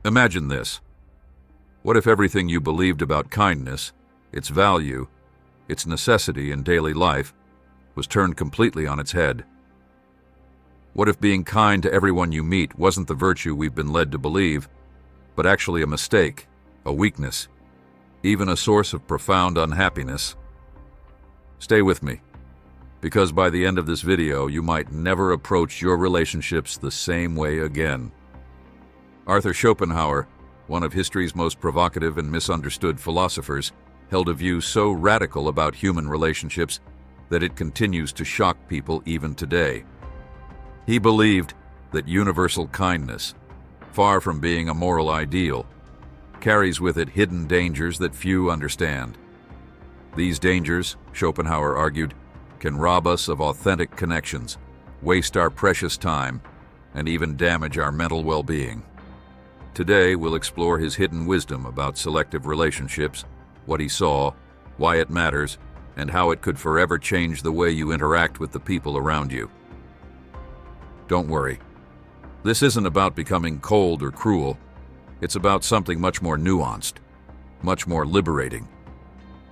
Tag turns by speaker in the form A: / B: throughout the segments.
A: Imagine this. What if everything you believed about kindness, its value, its necessity in daily life, was turned completely on its head? What if being kind to everyone you meet wasn't the virtue we've been led to believe, but actually a mistake, a weakness, even a source of profound unhappiness? Stay with me, because by the end of this video, you might never approach your relationships the same way again. Arthur Schopenhauer, one of history's most provocative and misunderstood philosophers, held a view so radical about human relationships that it continues to shock people even today. He believed that universal kindness, far from being a moral ideal, carries with it hidden dangers that few understand. These dangers, Schopenhauer argued, can rob us of authentic connections, waste our precious time, and even damage our mental well-being. Today, we'll explore his hidden wisdom about selective relationships, what he saw, why it matters, and how it could forever change the way you interact with the people around you. Don't worry. This isn't about becoming cold or cruel. It's about something much more nuanced, much more liberating.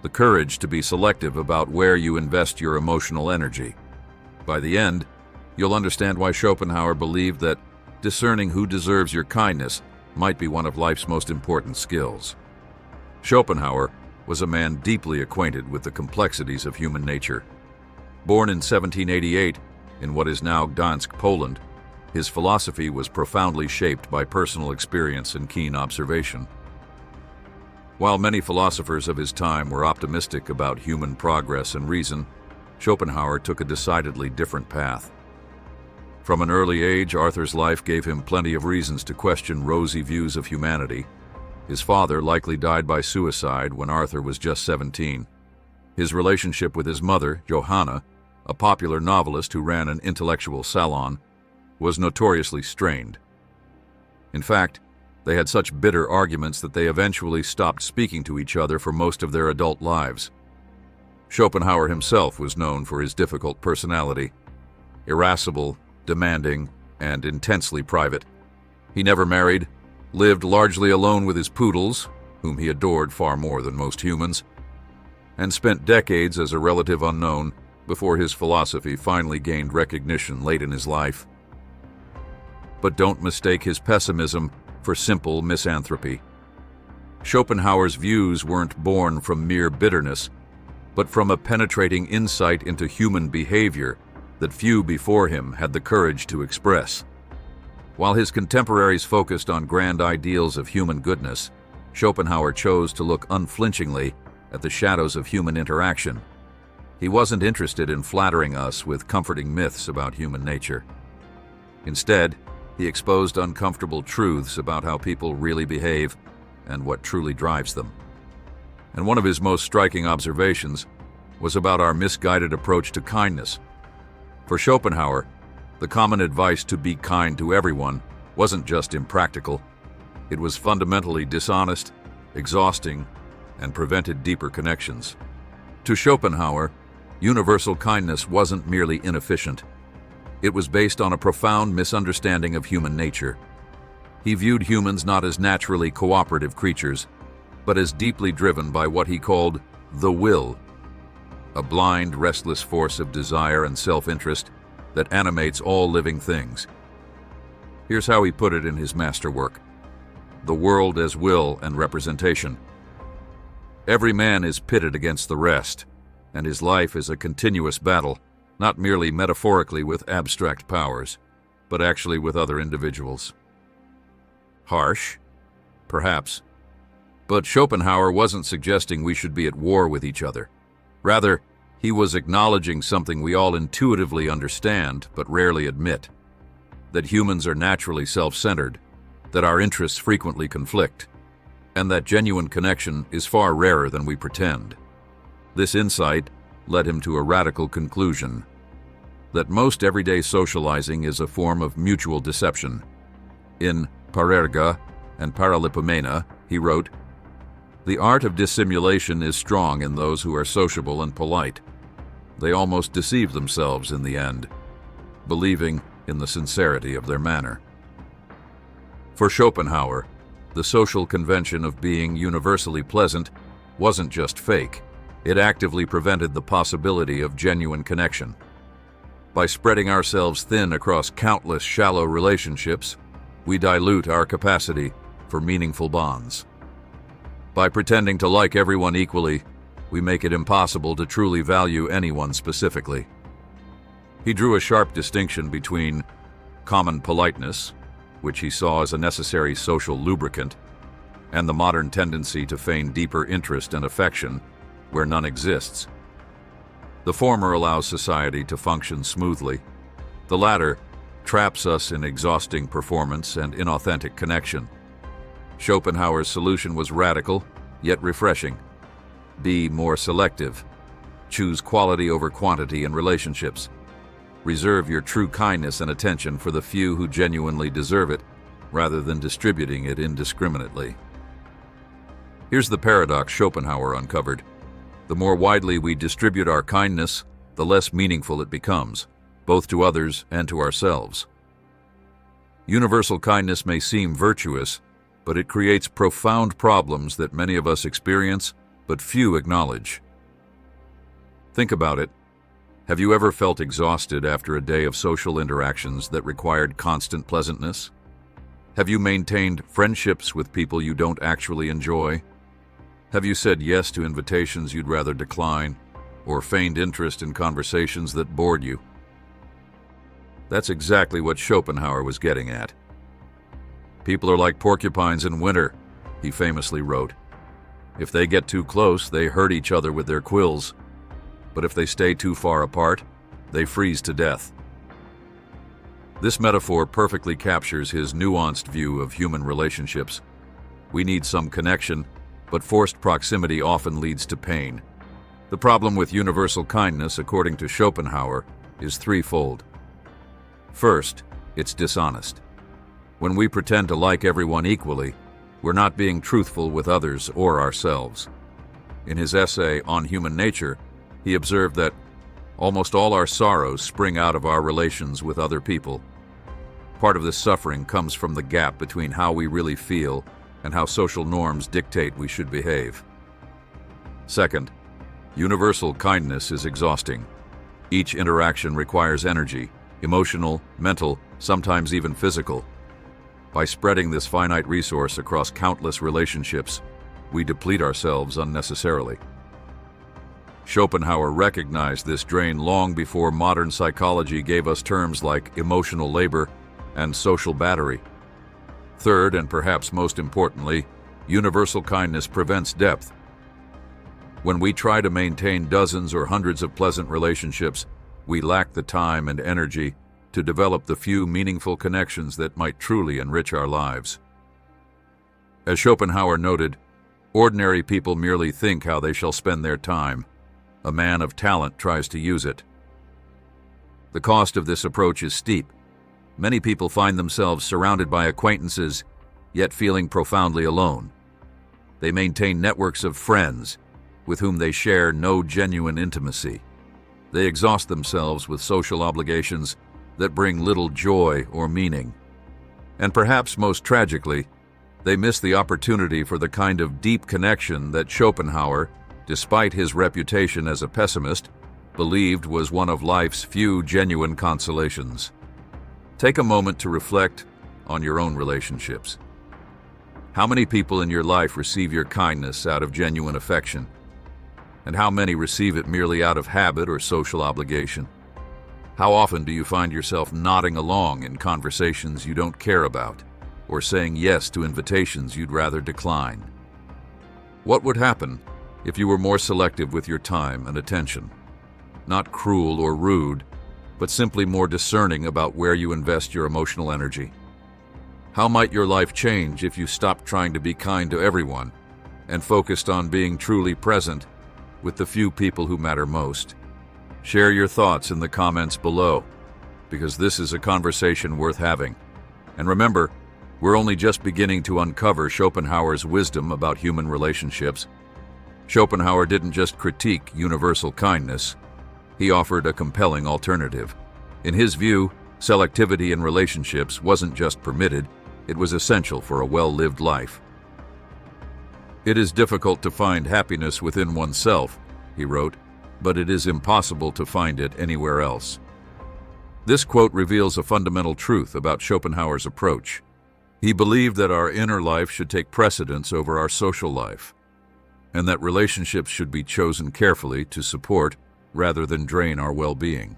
A: The courage to be selective about where you invest your emotional energy. By the end, you'll understand why Schopenhauer believed that discerning who deserves your kindness might be one of life's most important skills. Schopenhauer was a man deeply acquainted with the complexities of human nature. Born in 1788 in what is now Gdansk, Poland, his philosophy was profoundly shaped by personal experience and keen observation. While many philosophers of his time were optimistic about human progress and reason, Schopenhauer took a decidedly different path. From an early age, Arthur's life gave him plenty of reasons to question rosy views of humanity. His father likely died by suicide when Arthur was just 17. His relationship with his mother, Johanna, a popular novelist who ran an intellectual salon, was notoriously strained. In fact, they had such bitter arguments that they eventually stopped speaking to each other for most of their adult lives. Schopenhauer himself was known for his difficult personality, irascible, demanding, and intensely private. He never married, lived largely alone with his poodles, whom he adored far more than most humans, and spent decades as a relative unknown before his philosophy finally gained recognition late in his life. But don't mistake his pessimism for simple misanthropy. Schopenhauer's views weren't born from mere bitterness, but from a penetrating insight into human behavior that few before him had the courage to express. While his contemporaries focused on grand ideals of human goodness, Schopenhauer chose to look unflinchingly at the shadows of human interaction. He wasn't interested in flattering us with comforting myths about human nature. Instead, he exposed uncomfortable truths about how people really behave and what truly drives them. And one of his most striking observations was about our misguided approach to kindness. For Schopenhauer, the common advice to be kind to everyone wasn't just impractical. It was fundamentally dishonest, exhausting, and prevented deeper connections. To Schopenhauer, universal kindness wasn't merely inefficient. It was based on a profound misunderstanding of human nature. He viewed humans not as naturally cooperative creatures, but as deeply driven by what he called the will, a blind, restless force of desire and self-interest that animates all living things. Here's how he put it in his masterwork, The World as Will and Representation. Every man is pitted against the rest, and his life is a continuous battle, not merely metaphorically with abstract powers, but actually with other individuals. Harsh? Perhaps. But Schopenhauer wasn't suggesting we should be at war with each other. Rather, he was acknowledging something we all intuitively understand but rarely admit, that humans are naturally self-centered, that our interests frequently conflict, and that genuine connection is far rarer than we pretend. This insight led him to a radical conclusion, that most everyday socializing is a form of mutual deception. In Parerga and Paralipomena, he wrote, "The art of dissimulation is strong in those who are sociable and polite. They almost deceive themselves in the end, believing in the sincerity of their manner." For Schopenhauer, The social convention of being universally pleasant wasn't just fake. It actively prevented the possibility of genuine connection. By spreading ourselves thin across countless shallow relationships, we dilute our capacity for meaningful bonds. By pretending to like everyone equally, we make it impossible to truly value anyone specifically. He drew a sharp distinction between common politeness, which he saw as a necessary social lubricant, and the modern tendency to feign deeper interest and affection where none exists. The former allows society to function smoothly. The latter traps us in exhausting performance and inauthentic connection. Schopenhauer's solution was radical, yet refreshing. Be more selective. Choose quality over quantity in relationships. Reserve your true kindness and attention for the few who genuinely deserve it, rather than distributing it indiscriminately. Here's the paradox Schopenhauer uncovered. The more widely we distribute our kindness, the less meaningful it becomes, both to others and to ourselves. Universal kindness may seem virtuous, but it creates profound problems that many of us experience, but few acknowledge. Think about it. Have you ever felt exhausted after a day of social interactions that required constant pleasantness? Have you maintained friendships with people you don't actually enjoy? Have you said yes to invitations you'd rather decline, or feigned interest in conversations that bored you? That's exactly what Schopenhauer was getting at. People are like porcupines in winter, he famously wrote. If they get too close, they hurt each other with their quills. But if they stay too far apart, they freeze to death. This metaphor perfectly captures his nuanced view of human relationships. We need some connection, but forced proximity often leads to pain. The problem with universal kindness, according to Schopenhauer, is threefold. First, it's dishonest. When we pretend to like everyone equally, we're not being truthful with others or ourselves. In his essay on human nature, he observed that almost all our sorrows spring out of our relations with other people. Part of this suffering comes from the gap between how we really feel and how social norms dictate we should behave. Second, universal kindness is exhausting. Each interaction requires energy, emotional, mental, sometimes even physical. By spreading this finite resource across countless relationships, we deplete ourselves unnecessarily. Schopenhauer recognized this drain long before modern psychology gave us terms like emotional labor and social battery. Third, and perhaps most importantly, universal kindness prevents depth. When we try to maintain dozens or hundreds of pleasant relationships, we lack the time and energy to develop the few meaningful connections that might truly enrich our lives. As Schopenhauer noted, ordinary people merely think how they shall spend their time. A man of talent tries to use it. The cost of this approach is steep. Many people find themselves surrounded by acquaintances, yet feeling profoundly alone. They maintain networks of friends with whom they share no genuine intimacy. They exhaust themselves with social obligations that bring little joy or meaning. And perhaps most tragically, they miss the opportunity for the kind of deep connection that Schopenhauer, despite his reputation as a pessimist, believed was one of life's few genuine consolations. Take a moment to reflect on your own relationships. How many people in your life receive your kindness out of genuine affection? And how many receive it merely out of habit or social obligation? How often do you find yourself nodding along in conversations you don't care about, or saying yes to invitations you'd rather decline? What would happen if you were more selective with your time and attention? Not cruel or rude, but simply more discerning about where you invest your emotional energy. How might your life change if you stopped trying to be kind to everyone and focused on being truly present with the few people who matter most? Share your thoughts in the comments below, because this is a conversation worth having. And remember, we're only just beginning to uncover Schopenhauer's wisdom about human relationships. Schopenhauer didn't just critique universal kindness, he offered a compelling alternative. In his view, selectivity in relationships wasn't just permitted, it was essential for a well-lived life. "It is difficult to find happiness within oneself," he wrote, "but it is impossible to find it anywhere else." This quote reveals a fundamental truth about Schopenhauer's approach. He believed that our inner life should take precedence over our social life, and that relationships should be chosen carefully to support rather than drain our well-being.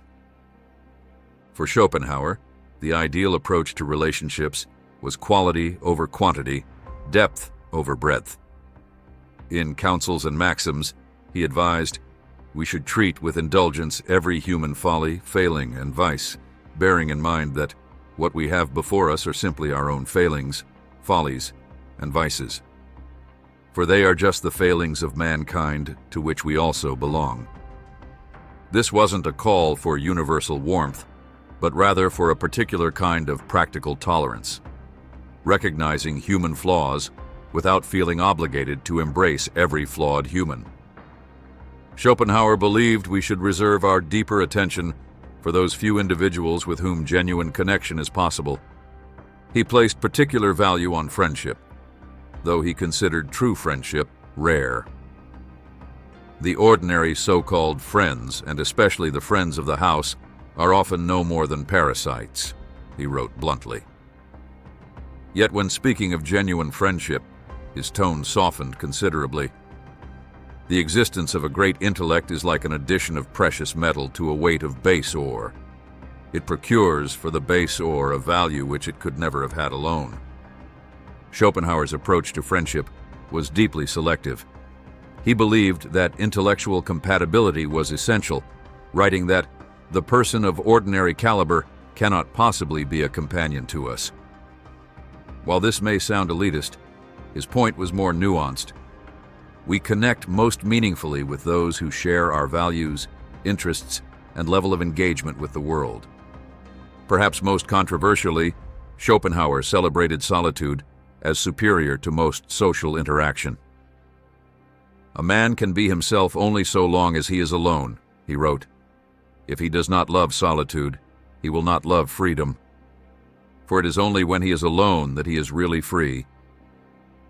A: For Schopenhauer, the ideal approach to relationships was quality over quantity, depth over breadth. In Counsels and Maxims, he advised, "We should treat with indulgence every human folly, failing, and vice, bearing in mind that what we have before us are simply our own failings, follies, and vices. For they are just the failings of mankind to which we also belong." This wasn't a call for universal warmth, but rather for a particular kind of practical tolerance, recognizing human flaws without feeling obligated to embrace every flawed human. Schopenhauer believed we should reserve our deeper attention for those few individuals with whom genuine connection is possible. He placed particular value on friendship, though he considered true friendship rare. "The ordinary so-called friends, and especially the friends of the house, are often no more than parasites," he wrote bluntly. Yet when speaking of genuine friendship, his tone softened considerably. "The existence of a great intellect is like an addition of precious metal to a weight of base ore. It procures for the base ore a value which it could never have had alone." Schopenhauer's approach to friendship was deeply selective. He believed that intellectual compatibility was essential, writing that "the person of ordinary caliber cannot possibly be a companion to us." While this may sound elitist, his point was more nuanced. We connect most meaningfully with those who share our values, interests, and level of engagement with the world. Perhaps most controversially, Schopenhauer celebrated solitude as superior to most social interaction. "A man can be himself only so long as he is alone," he wrote. "If he does not love solitude, he will not love freedom. For it is only when he is alone that he is really free."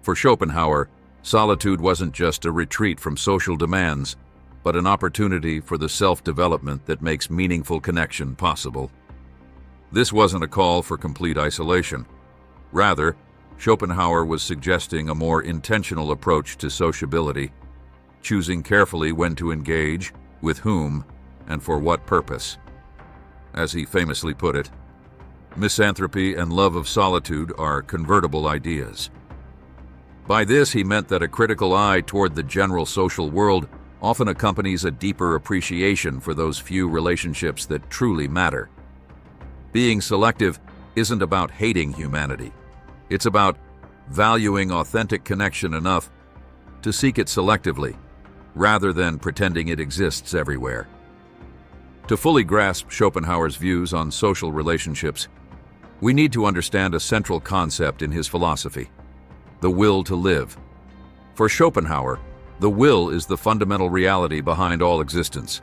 A: For Schopenhauer, solitude wasn't just a retreat from social demands, but an opportunity for the self-development that makes meaningful connection possible. This wasn't a call for complete isolation. Rather, Schopenhauer was suggesting a more intentional approach to sociability, choosing carefully when to engage, with whom, and for what purpose. As he famously put it, "Misanthropy and love of solitude are convertible ideas." By this, he meant that a critical eye toward the general social world often accompanies a deeper appreciation for those few relationships that truly matter. Being selective isn't about hating humanity. It's about valuing authentic connection enough to seek it selectively, rather than pretending it exists everywhere. To fully grasp Schopenhauer's views on social relationships, we need to understand a central concept in his philosophy: the will to live. For Schopenhauer, the will is the fundamental reality behind all existence,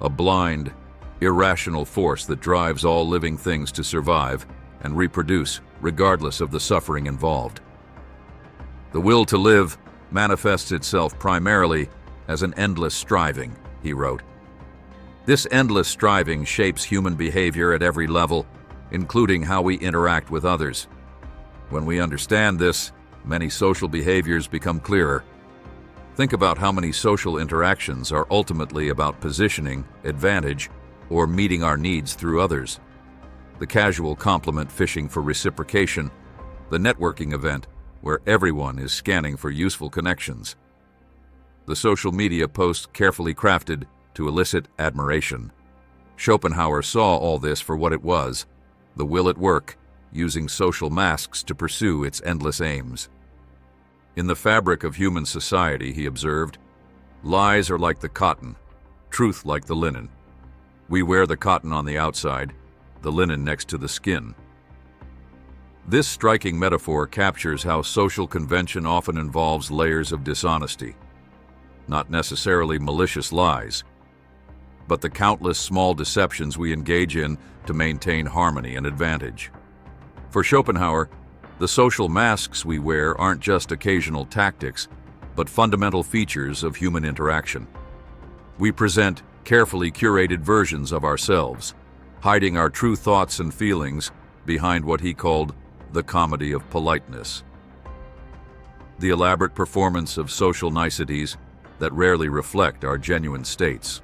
A: a blind, irrational force that drives all living things to survive and reproduce, regardless of the suffering involved. The will to live manifests itself primarily as an endless striving, he wrote. This endless striving shapes human behavior at every level, including how we interact with others. When we understand this, many social behaviors become clearer. Think about how many social interactions are ultimately about positioning, advantage, or meeting our needs through others. The casual compliment fishing for reciprocation, the networking event where everyone is scanning for useful connections, the social media post carefully crafted to elicit admiration. Schopenhauer saw all this for what it was, the will at work, using social masks to pursue its endless aims. In the fabric of human society, he observed, lies are like the cotton, truth like the linen. We wear the cotton on the outside, the linen next to the skin. This striking metaphor captures how social convention often involves layers of dishonesty, not necessarily malicious lies, but the countless small deceptions we engage in to maintain harmony and advantage. For Schopenhauer, the social masks we wear aren't just occasional tactics, but fundamental features of human interaction. We present carefully curated versions of ourselves, hiding our true thoughts and feelings behind what he called the comedy of politeness. The elaborate performance of social niceties that rarely reflect our genuine states.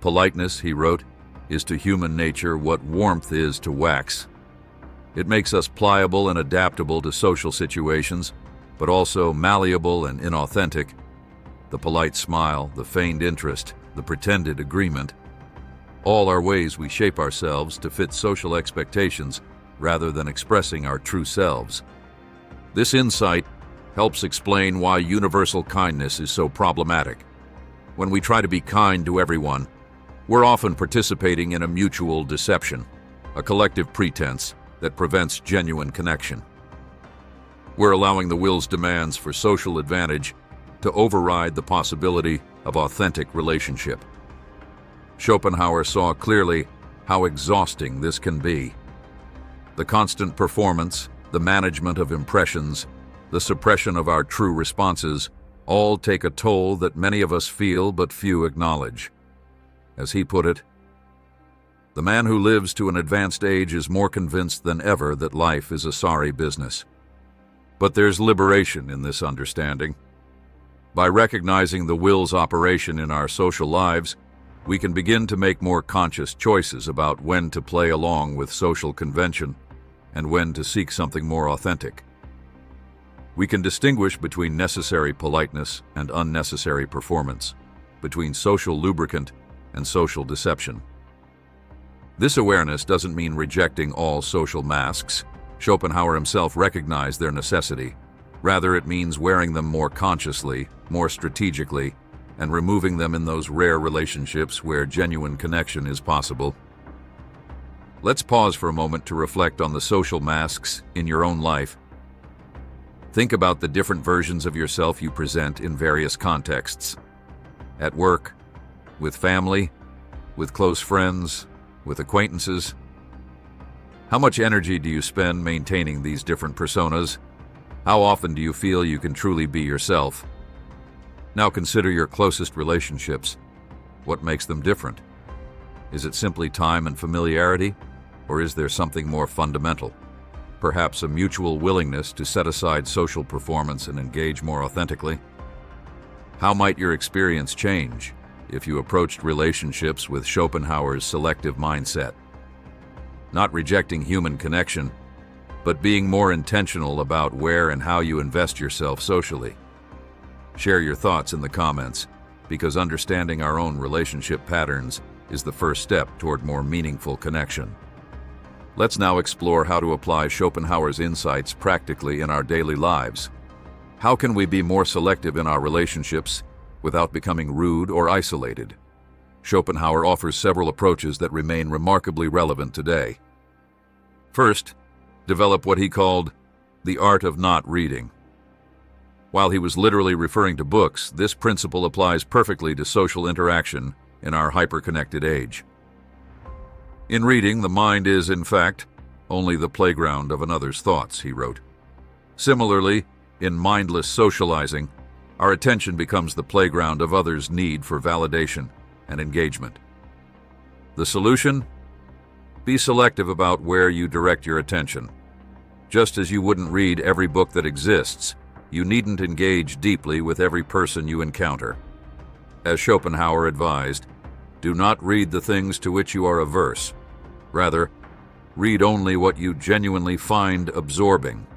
A: Politeness, he wrote, is to human nature what warmth is to wax. It makes us pliable and adaptable to social situations, but also malleable and inauthentic. The polite smile, the feigned interest, the pretended agreement, all are ways we shape ourselves to fit social expectations rather than expressing our true selves. This insight helps explain why universal kindness is so problematic. When we try to be kind to everyone, we're often participating in a mutual deception, a collective pretense that prevents genuine connection. We're allowing the will's demands for social advantage to override the possibility of authentic relationship. Schopenhauer saw clearly how exhausting this can be. The constant performance, the management of impressions, the suppression of our true responses all take a toll that many of us feel but few acknowledge. As he put it, the man who lives to an advanced age is more convinced than ever that life is a sorry business. But there's liberation in this understanding. By recognizing the will's operation in our social lives, we can begin to make more conscious choices about when to play along with social convention and when to seek something more authentic. We can distinguish between necessary politeness and unnecessary performance, between social lubricant and social deception. This awareness doesn't mean rejecting all social masks. Schopenhauer himself recognized their necessity. Rather, it means wearing them more consciously, more strategically, and removing them in those rare relationships where genuine connection is possible. Let's pause for a moment to reflect on the social masks in your own life. Think about the different versions of yourself you present in various contexts. At work, with family, with close friends, with acquaintances. How much energy do you spend maintaining these different personas? How often do you feel you can truly be yourself? Now consider your closest relationships. What makes them different? Is it simply time and familiarity, or is there something more fundamental? Perhaps a mutual willingness to set aside social performance and engage more authentically? How might your experience change if you approached relationships with Schopenhauer's selective mindset? Not rejecting human connection, but being more intentional about where and how you invest yourself socially. Share your thoughts in the comments, because understanding our own relationship patterns is the first step toward more meaningful connection. Let's now explore how to apply Schopenhauer's insights practically in our daily lives. How can we be more selective in our relationships without becoming rude or isolated? Schopenhauer offers several approaches that remain remarkably relevant today. First, develop what he called the art of not reading. While he was literally referring to books, this principle applies perfectly to social interaction in our hyper-connected age. In reading, the mind is, in fact, only the playground of another's thoughts, he wrote. Similarly, in mindless socializing, our attention becomes the playground of others' need for validation and engagement. The solution? Be selective about where you direct your attention. Just as you wouldn't read every book that exists, you needn't engage deeply with every person you encounter. As Schopenhauer advised, do not read the things to which you are averse. Rather, read only what you genuinely find absorbing.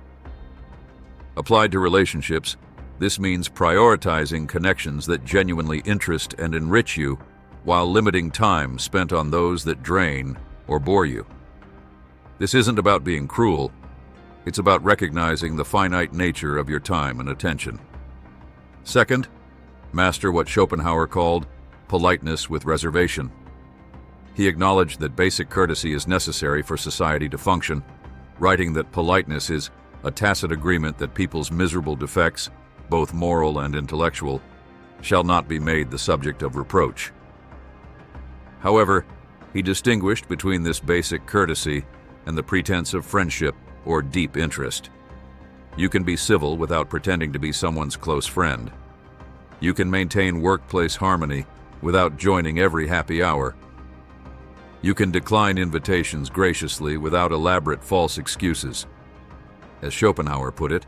A: Applied to relationships, this means prioritizing connections that genuinely interest and enrich you while limiting time spent on those that drain or bore you. This isn't about being cruel. It's about recognizing the finite nature of your time and attention. Second, master what Schopenhauer called politeness with reservation. He acknowledged that basic courtesy is necessary for society to function, writing that politeness is a tacit agreement that people's miserable defects, both moral and intellectual, shall not be made the subject of reproach. However, he distinguished between this basic courtesy and the pretense of friendship or deep interest. You can be civil without pretending to be someone's close friend. You can maintain workplace harmony without joining every happy hour. You can decline invitations graciously without elaborate false excuses. As Schopenhauer put it,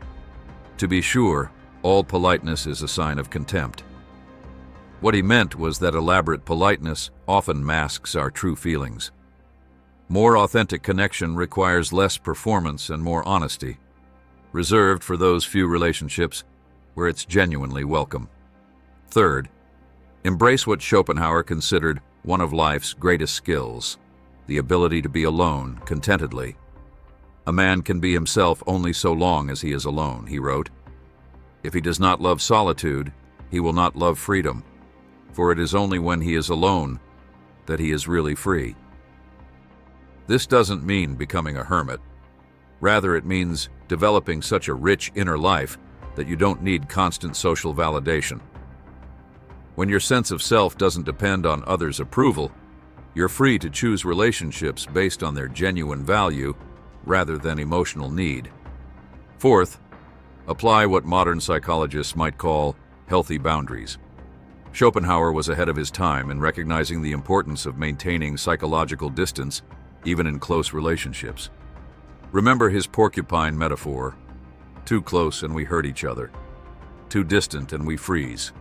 A: to be sure, all politeness is a sign of contempt. What he meant was that elaborate politeness often masks our true feelings. More authentic connection requires less performance and more honesty, reserved for those few relationships where it's genuinely welcome. Third, embrace what Schopenhauer considered one of life's greatest skills, the ability to be alone contentedly. A man can be himself only so long as he is alone, he wrote. If he does not love solitude, he will not love freedom, for it is only when he is alone that he is really free. This doesn't mean becoming a hermit. Rather, it means developing such a rich inner life that you don't need constant social validation. When your sense of self doesn't depend on others' approval, you're free to choose relationships based on their genuine value rather than emotional need. Fourth, apply what modern psychologists might call healthy boundaries. Schopenhauer was ahead of his time in recognizing the importance of maintaining psychological distance even in close relationships. Remember his porcupine metaphor: too close and we hurt each other, too distant and we freeze.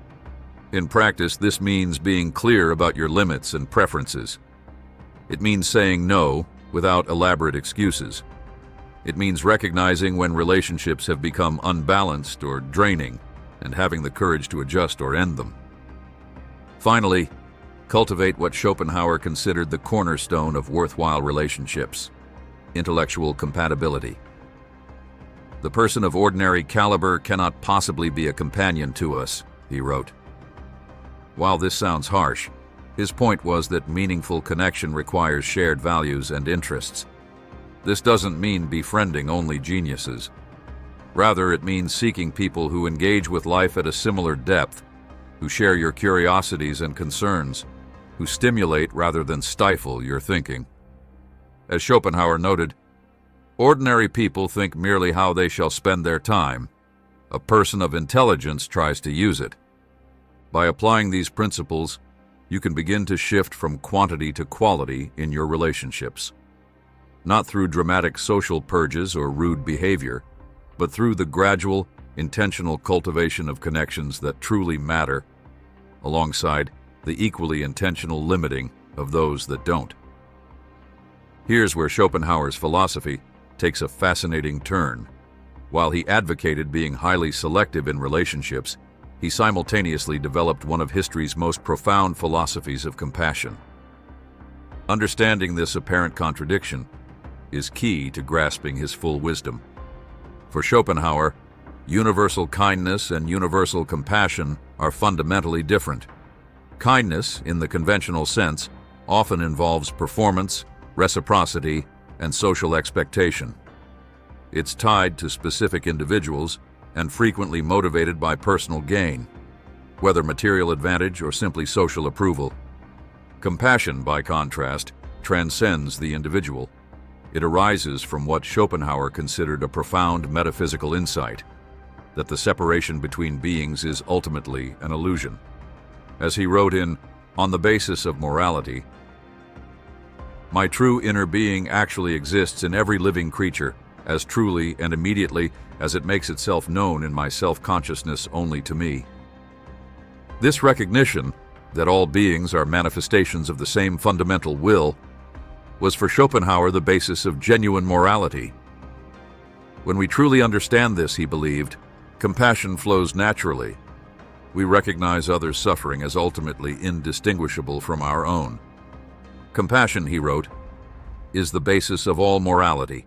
A: In practice, this means being clear about your limits and preferences. It means saying no without elaborate excuses. It means recognizing when relationships have become unbalanced or draining and having the courage to adjust or end them. Finally, cultivate what Schopenhauer considered the cornerstone of worthwhile relationships: intellectual compatibility. The person of ordinary caliber cannot possibly be a companion to us, he wrote. While this sounds harsh, his point was that meaningful connection requires shared values and interests. This doesn't mean befriending only geniuses. Rather, it means seeking people who engage with life at a similar depth, who share your curiosities and concerns, who stimulate rather than stifle your thinking. As Schopenhauer noted, ordinary people think merely how they shall spend their time. A person of intelligence tries to use it. By applying these principles, you can begin to shift from quantity to quality in your relationships. Not through dramatic social purges or rude behavior, but through the gradual, intentional cultivation of connections that truly matter, alongside the equally intentional limiting of those that don't. Here's where Schopenhauer's philosophy takes a fascinating turn. While he advocated being highly selective in relationships, he simultaneously developed one of history's most profound philosophies of compassion. Understanding this apparent contradiction is key to grasping his full wisdom. For Schopenhauer, universal kindness and universal compassion are fundamentally different. Kindness, in the conventional sense, often involves performance, reciprocity, and social expectation. It's tied to specific individuals and frequently motivated by personal gain, whether material advantage or simply social approval. Compassion, by contrast, transcends the individual. It arises from what Schopenhauer considered a profound metaphysical insight, that the separation between beings is ultimately an illusion. As he wrote in On the Basis of Morality, "My true inner being actually exists in every living creature, as truly and immediately as it makes itself known in my self-consciousness only to me." This recognition that all beings are manifestations of the same fundamental will was for Schopenhauer the basis of genuine morality. When we truly understand this, he believed, compassion flows naturally. We recognize others' suffering as ultimately indistinguishable from our own. Compassion, he wrote, is the basis of all morality.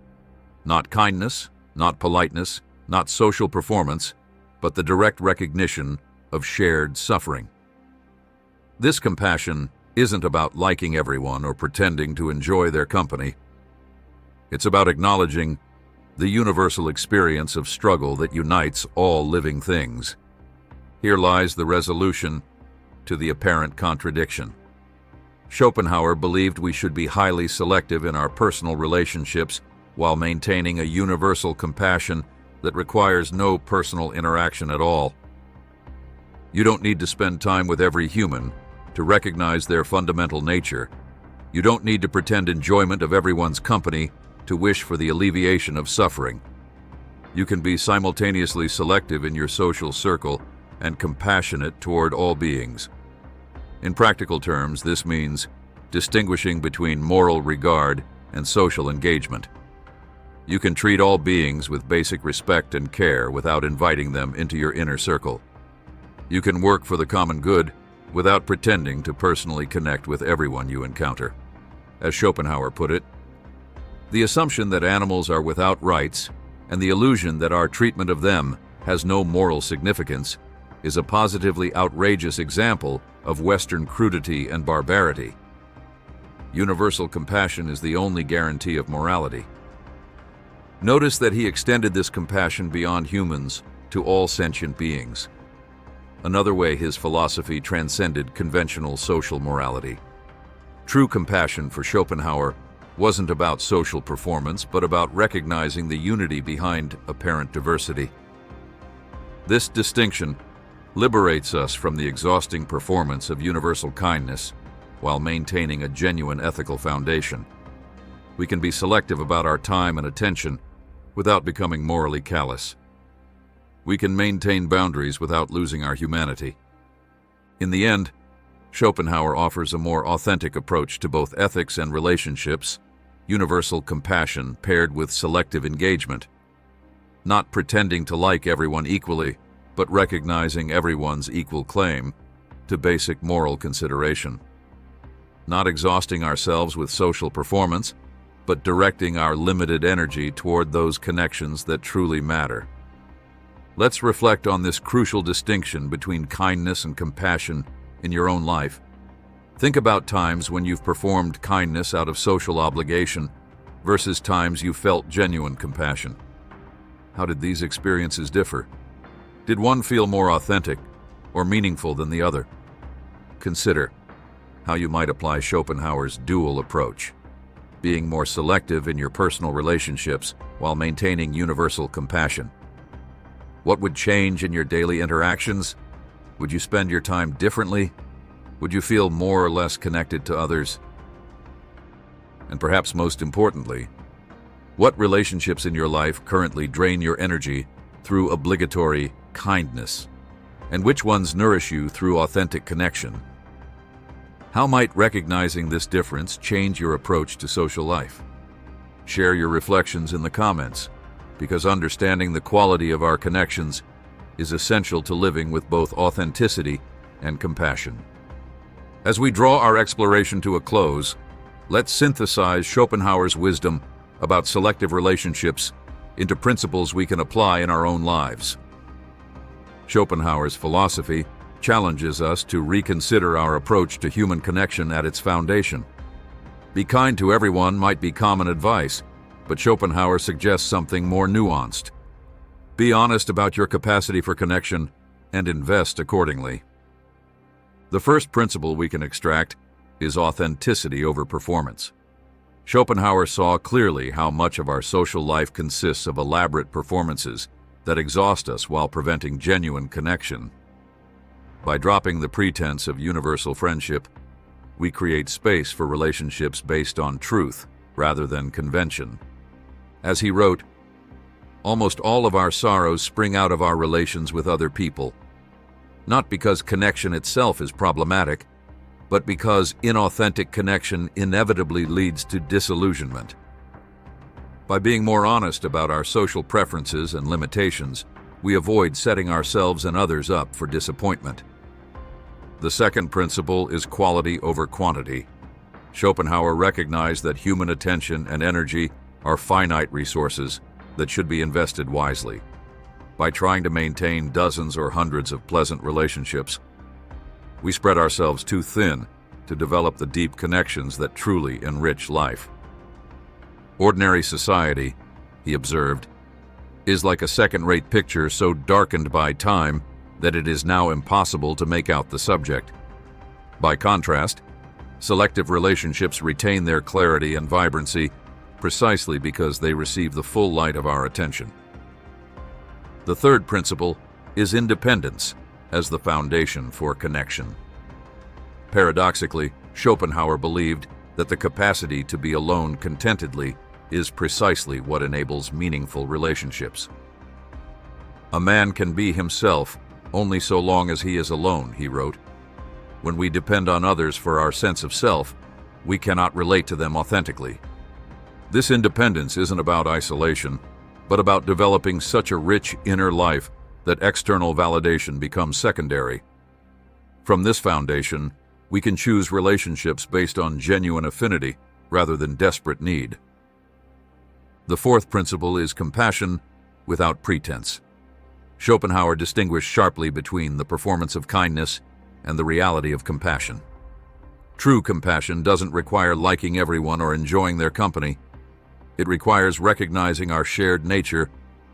A: Not kindness, not politeness, not social performance, but the direct recognition of shared suffering. This compassion isn't about liking everyone or pretending to enjoy their company. It's about acknowledging the universal experience of struggle that unites all living things. Here lies the resolution to the apparent contradiction. Schopenhauer believed we should be highly selective in our personal relationships while maintaining a universal compassion that requires no personal interaction at all. You don't need to spend time with every human to recognize their fundamental nature. You don't need to pretend enjoyment of everyone's company to wish for the alleviation of suffering. You can be simultaneously selective in your social circle and compassionate toward all beings. In practical terms, this means distinguishing between moral regard and social engagement. You can treat all beings with basic respect and care without inviting them into your inner circle. You can work for the common good without pretending to personally connect with everyone you encounter. As Schopenhauer put it, the assumption that animals are without rights and the illusion that our treatment of them has no moral significance is a positively outrageous example of Western crudity and barbarity. Universal compassion is the only guarantee of morality. Notice that he extended this compassion beyond humans to all sentient beings. Another way his philosophy transcended conventional social morality. True compassion for Schopenhauer wasn't about social performance, but about recognizing the unity behind apparent diversity. This distinction liberates us from the exhausting performance of universal kindness while maintaining a genuine ethical foundation. We can be selective about our time and attention without becoming morally callous. We can maintain boundaries without losing our humanity. In the end, Schopenhauer offers a more authentic approach to both ethics and relationships, universal compassion paired with selective engagement. Not pretending to like everyone equally, but recognizing everyone's equal claim to basic moral consideration. Not exhausting ourselves with social performance, but directing our limited energy toward those connections that truly matter. Let's reflect on this crucial distinction between kindness and compassion in your own life. Think about times when you've performed kindness out of social obligation versus times you felt genuine compassion. How did these experiences differ? Did one feel more authentic or meaningful than the other? Consider how you might apply Schopenhauer's dual approach, being more selective in your personal relationships while maintaining universal compassion. What would change in your daily interactions? Would you spend your time differently? Would you feel more or less connected to others? And perhaps most importantly, what relationships in your life currently drain your energy through obligatory kindness, and which ones nourish you through authentic connection? How might recognizing this difference change your approach to social life? Share your reflections in the comments, because understanding the quality of our connections is essential to living with both authenticity and compassion. As we draw our exploration to a close, let's synthesize Schopenhauer's wisdom about selective relationships into principles we can apply in our own lives. Schopenhauer's philosophy challenges us to reconsider our approach to human connection at its foundation. Be kind to everyone might be common advice, but Schopenhauer suggests something more nuanced. Be honest about your capacity for connection and invest accordingly. The first principle we can extract is authenticity over performance. Schopenhauer saw clearly how much of our social life consists of elaborate performances that exhaust us while preventing genuine connection. By dropping the pretense of universal friendship, we create space for relationships based on truth rather than convention. As he wrote, almost all of our sorrows spring out of our relations with other people, not because connection itself is problematic, but because inauthentic connection inevitably leads to disillusionment. By being more honest about our social preferences and limitations, we avoid setting ourselves and others up for disappointment. The second principle is quality over quantity. Schopenhauer recognized that human attention and energy are finite resources that should be invested wisely. By trying to maintain dozens or hundreds of pleasant relationships, we spread ourselves too thin to develop the deep connections that truly enrich life. Ordinary society, he observed, is like a second-rate picture so darkened by time that it is now impossible to make out the subject. By contrast, selective relationships retain their clarity and vibrancy precisely because they receive the full light of our attention. The third principle is independence as the foundation for connection. Paradoxically, Schopenhauer believed that the capacity to be alone contentedly is precisely what enables meaningful relationships. A man can be himself only so long as he is alone, he wrote. When we depend on others for our sense of self, we cannot relate to them authentically. This independence isn't about isolation, but about developing such a rich inner life that external validation becomes secondary. From this foundation, we can choose relationships based on genuine affinity rather than desperate need. The fourth principle is compassion without pretense. Schopenhauer distinguished sharply between the performance of kindness and the reality of compassion. True compassion doesn't require liking everyone or enjoying their company. It requires recognizing our shared nature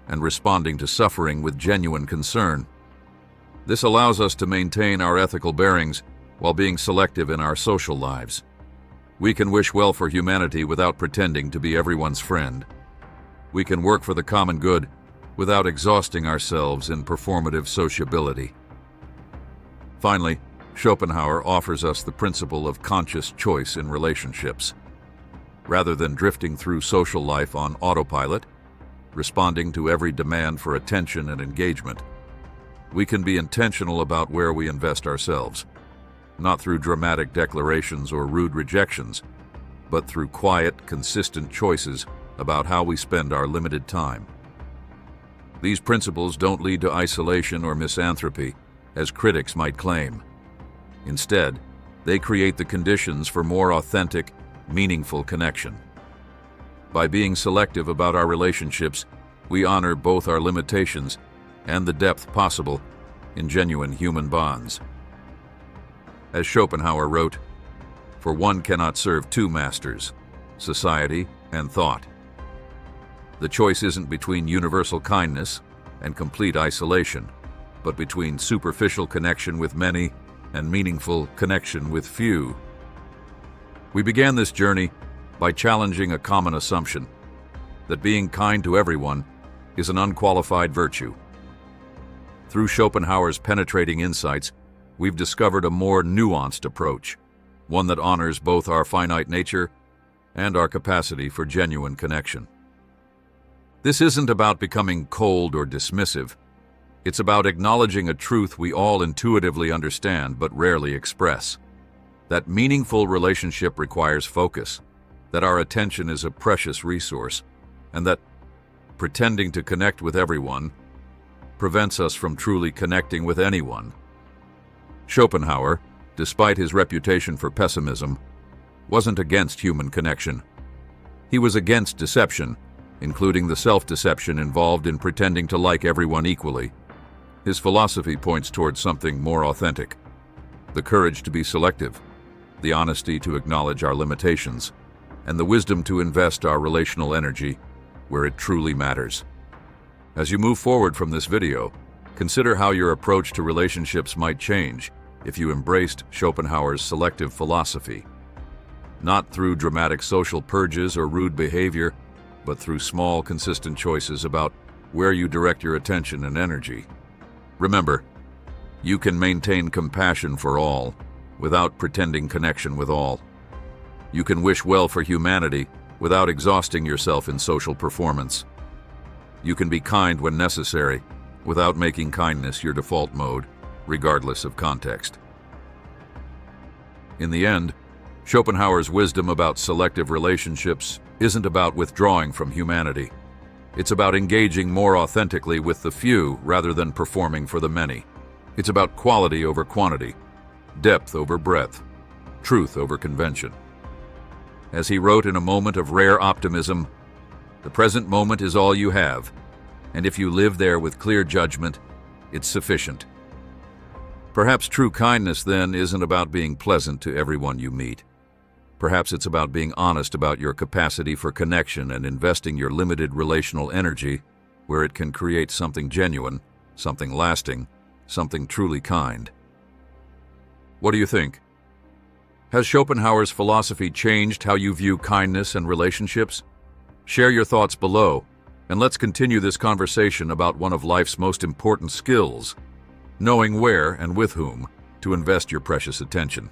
A: and responding to suffering with genuine concern. This allows us to maintain our ethical bearings while being selective in our social lives. We can wish well for humanity without pretending to be everyone's friend. We can work for the common good without exhausting ourselves in performative sociability. Finally, Schopenhauer offers us the principle of conscious choice in relationships. Rather than drifting through social life on autopilot, responding to every demand for attention and engagement, we can be intentional about where we invest ourselves, not through dramatic declarations or rude rejections, but through quiet, consistent choices about how we spend our limited time. These principles don't lead to isolation or misanthropy, as critics might claim. Instead, they create the conditions for more authentic, meaningful connection. By being selective about our relationships, we honor both our limitations and the depth possible in genuine human bonds. As Schopenhauer wrote, "For one cannot serve two masters, society and thought." The choice isn't between universal kindness and complete isolation, but between superficial connection with many and meaningful connection with few. We began this journey by challenging a common assumption that being kind to everyone is an unqualified virtue. Through Schopenhauer's penetrating insights, we've discovered a more nuanced approach, one that honors both our finite nature and our capacity for genuine connection. This isn't about becoming cold or dismissive. It's about acknowledging a truth we all intuitively understand but rarely express. That meaningful relationship requires focus, that our attention is a precious resource, and that pretending to connect with everyone prevents us from truly connecting with anyone. Schopenhauer, despite his reputation for pessimism, wasn't against human connection. He was against deception, including the self-deception involved in pretending to like everyone equally. His philosophy points towards something more authentic: the courage to be selective, the honesty to acknowledge our limitations, and the wisdom to invest our relational energy where it truly matters. As you move forward from this video, consider how your approach to relationships might change if you embraced Schopenhauer's selective philosophy. Not through dramatic social purges or rude behavior, but through small, consistent choices about where you direct your attention and energy. Remember, you can maintain compassion for all without pretending connection with all. You can wish well for humanity without exhausting yourself in social performance. You can be kind when necessary without making kindness your default mode, regardless of context. In the end, Schopenhauer's wisdom about selective relationships isn't about withdrawing from humanity. It's about engaging more authentically with the few rather than performing for the many. It's about quality over quantity, depth over breadth, truth over convention. As he wrote in a moment of rare optimism, "The present moment is all you have, and if you live there with clear judgment, it's sufficient." Perhaps true kindness, then, isn't about being pleasant to everyone you meet. Perhaps it's about being honest about your capacity for connection and investing your limited relational energy where it can create something genuine, something lasting, something truly kind. What do you think? Has Schopenhauer's philosophy changed how you view kindness and relationships? Share your thoughts below, And let's continue this conversation about one of life's most important skills, knowing where and with whom to invest your precious attention.